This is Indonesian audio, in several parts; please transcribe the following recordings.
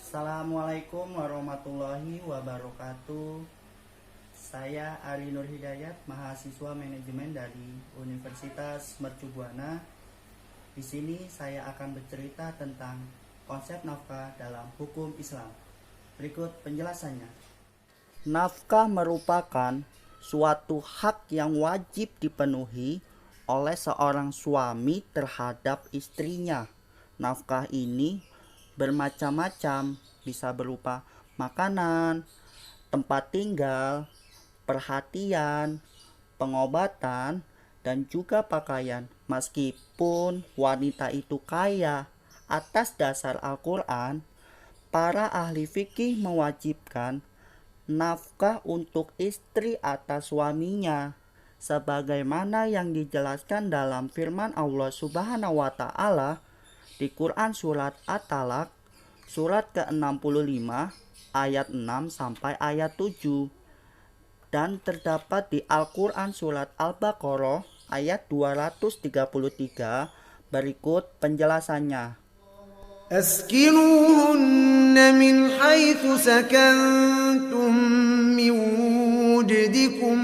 Assalamualaikum warahmatullahi wabarakatuh. Saya Ari Nur Hidayat, mahasiswa manajemen dari Universitas Mercu Buana. Di sini saya akan bercerita tentang konsep nafkah dalam hukum Islam. Berikut penjelasannya. Nafkah merupakan suatu hak yang wajib dipenuhi oleh seorang suami terhadap istrinya. Nafkah ini bermacam-macam, bisa berupa makanan, tempat tinggal, perhatian, pengobatan, dan juga pakaian. Meskipun wanita itu kaya, atas dasar Al-Quran, para ahli fikih mewajibkan nafkah untuk istri atas suaminya, sebagaimana yang dijelaskan dalam firman Allah Subhanahu wa Ta'ala di Quran surat At-Talaq surat ke-65 ayat 6 sampai ayat 7, dan terdapat di Al-Quran surat Al-Baqarah ayat 233. Berikut penjelasannya. أسكنوهن من حيث سكنتم من وجدكم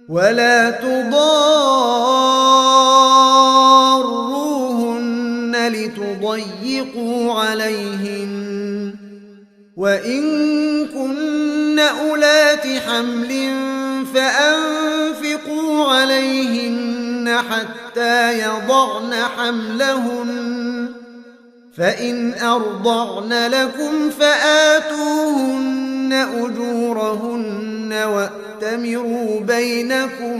ولا تضاروهن لتضيقوا عليهن وإن كن أولات حمل فأنفقوا عليهن حتى يضعن حملهن فإن أرضعن لكم فآتوهن أجورهن وأتمروا بينكم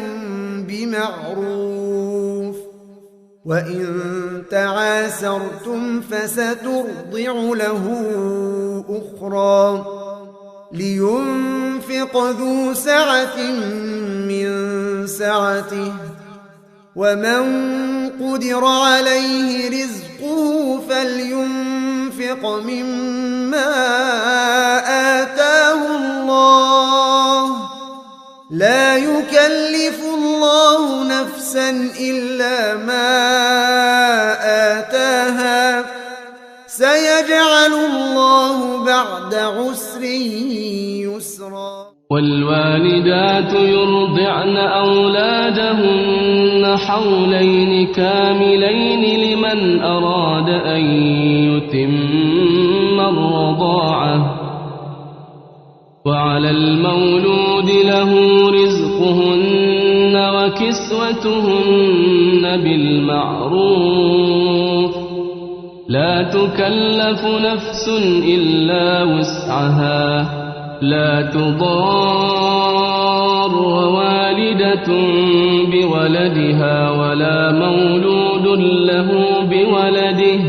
بمعروف وإن تعاسرتم فسترضع له أخرى لينفق ذو سعة من سعته ومن قدر عليه رزقه فلينفق مما آتاه الله لا يكلف الله نفسا إلا ما آتاها سيجعل الله بعد عسر يسرا والوالدات يرضعن أولادهن حولين كاملين لمن أراد أن يتم الرضاعة وعلى المولود له رزقهن وكسوتهن بالمعروف لا تكلف نفس إلا وسعها لا تضار والدة بولدها ولا مولود له بولده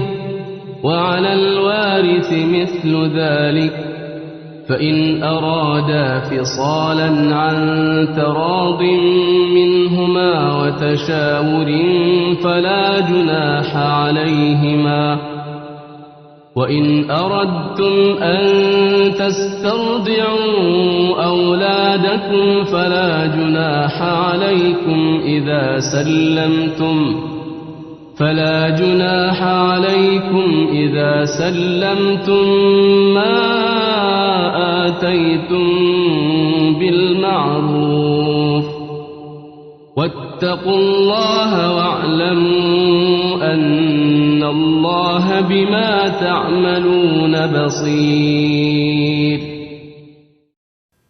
وعلى الوارث مثل ذلك فإن أرادا فصالا عن تراض منهما وتشاور فلا جناح عليهما وإن أردتم أن تسترضعوا أولادكم فلا جناح عليكم إذا سلمتم ما آتيتم بالمعروف واتقوا الله واعلموا أن الله بما تعملون بصير.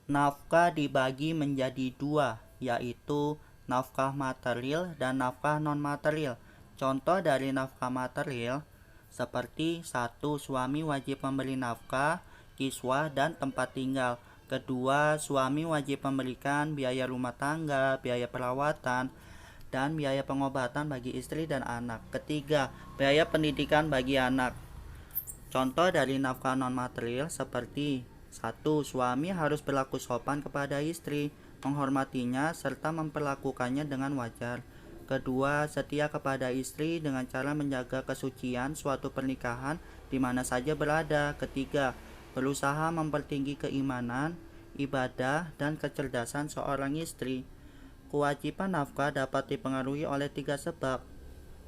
Nafkah dibagi menjadi dua, yaitu nafkah material dan nafkah non-material. Contoh dari nafkah material seperti: 1. Suami wajib memberi nafkah, kiswah, dan tempat tinggal. 2. Suami wajib memberikan biaya rumah tangga, biaya perawatan, dan biaya pengobatan bagi istri dan anak. 3. Biaya pendidikan bagi anak. Contoh dari nafkah non-material seperti: 1. Suami harus berlaku sopan kepada istri, menghormatinya, serta memperlakukannya dengan wajar. 2. Setia kepada istri dengan cara menjaga kesucian suatu pernikahan di mana saja berada. 3. Berusaha mempertinggi keimanan, ibadah, dan kecerdasan seorang istri. Kewajiban nafkah dapat dipengaruhi oleh 3 sebab.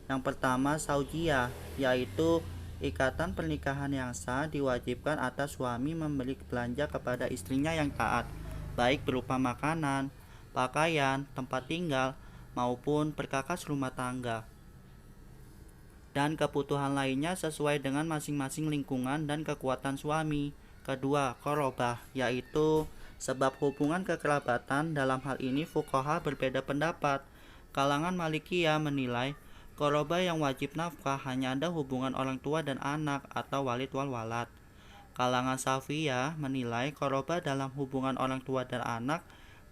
Yang pertama saujiyah, yaitu ikatan pernikahan yang sah diwajibkan atas suami memberi belanja kepada istrinya yang taat, baik berupa makanan, pakaian, tempat tinggal, maupun perkakas rumah tangga, dan kebutuhan lainnya sesuai dengan masing-masing lingkungan dan kekuatan suami. Kedua, qorobah, yaitu sebab hubungan kekerabatan. Dalam hal ini fuqaha berbeda pendapat. Kalangan Malikiyah menilai qorobah yang wajib nafkah hanya ada hubungan orang tua dan anak atau walid wal walad. Kalangan Syafi'iyah menilai qorobah dalam hubungan orang tua dan anak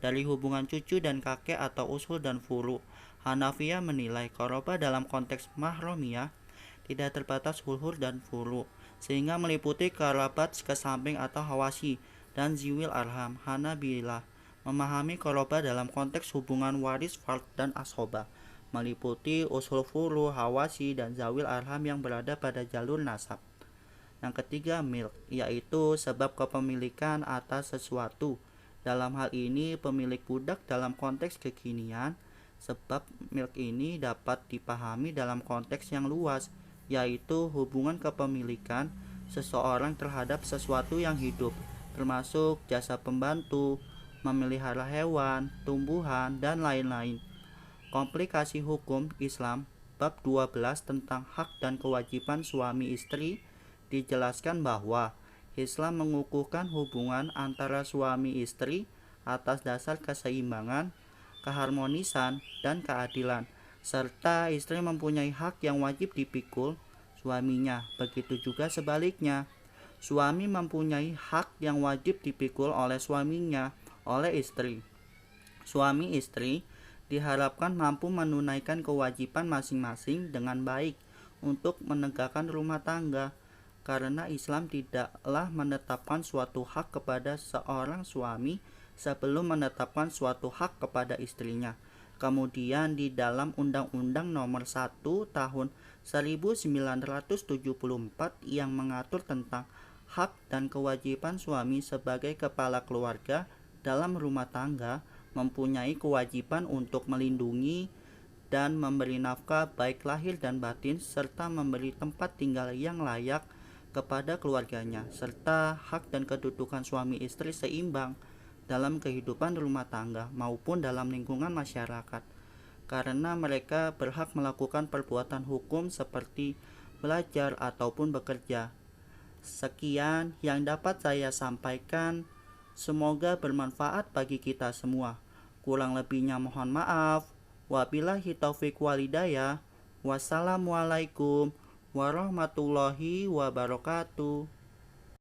dari hubungan cucu dan kakek atau usul dan furu. Hanafiyah menilai qorobah dalam konteks mahromiyah tidak terbatas hulhur dan furu, sehingga meliputi kerabat kesamping atau hawasi dan ziwil arham. Hanabilah memahami qorobah dalam konteks hubungan waris fard dan ashoba, meliputi usul furu, hawasi, dan zawil arham yang berada pada jalur nasab. Yang ketiga, milk, yaitu sebab kepemilikan atas sesuatu. Dalam hal ini pemilik budak dalam konteks kekinian. Sebab milk ini dapat dipahami dalam konteks yang luas, yaitu hubungan kepemilikan seseorang terhadap sesuatu yang hidup, termasuk jasa pembantu, memelihara hewan, tumbuhan, dan lain-lain. Komplikasi hukum Islam bab 12 tentang hak dan kewajiban suami istri dijelaskan bahwa Islam mengukuhkan hubungan antara suami istri atas dasar keseimbangan, keharmonisan, dan keadilan, serta istri mempunyai hak yang wajib dipikul suaminya. Begitu juga sebaliknya, suami mempunyai hak yang wajib dipikul oleh suaminya oleh istri. Suami istri diharapkan mampu menunaikan kewajiban masing-masing dengan baik untuk menegakkan rumah tangga, karena Islam tidaklah menetapkan suatu hak kepada seorang suami sebelum menetapkan suatu hak kepada istrinya. Kemudian di dalam Undang-Undang Nomor 1 Tahun 1974 yang mengatur tentang hak dan kewajiban suami sebagai kepala keluarga dalam rumah tangga, mempunyai kewajiban untuk melindungi dan memberi nafkah baik lahir dan batin, serta memberi tempat tinggal yang layak kepada keluarganya, serta hak dan kedudukan suami istri seimbang dalam kehidupan rumah tangga maupun dalam lingkungan masyarakat, karena mereka berhak melakukan perbuatan hukum seperti belajar ataupun bekerja. Sekian yang dapat saya sampaikan, semoga bermanfaat bagi kita semua. Kurang lebihnya mohon maaf. Wabillahi taufik walhidayah. Wassalamualaikum warahmatullahi wabarakatuh.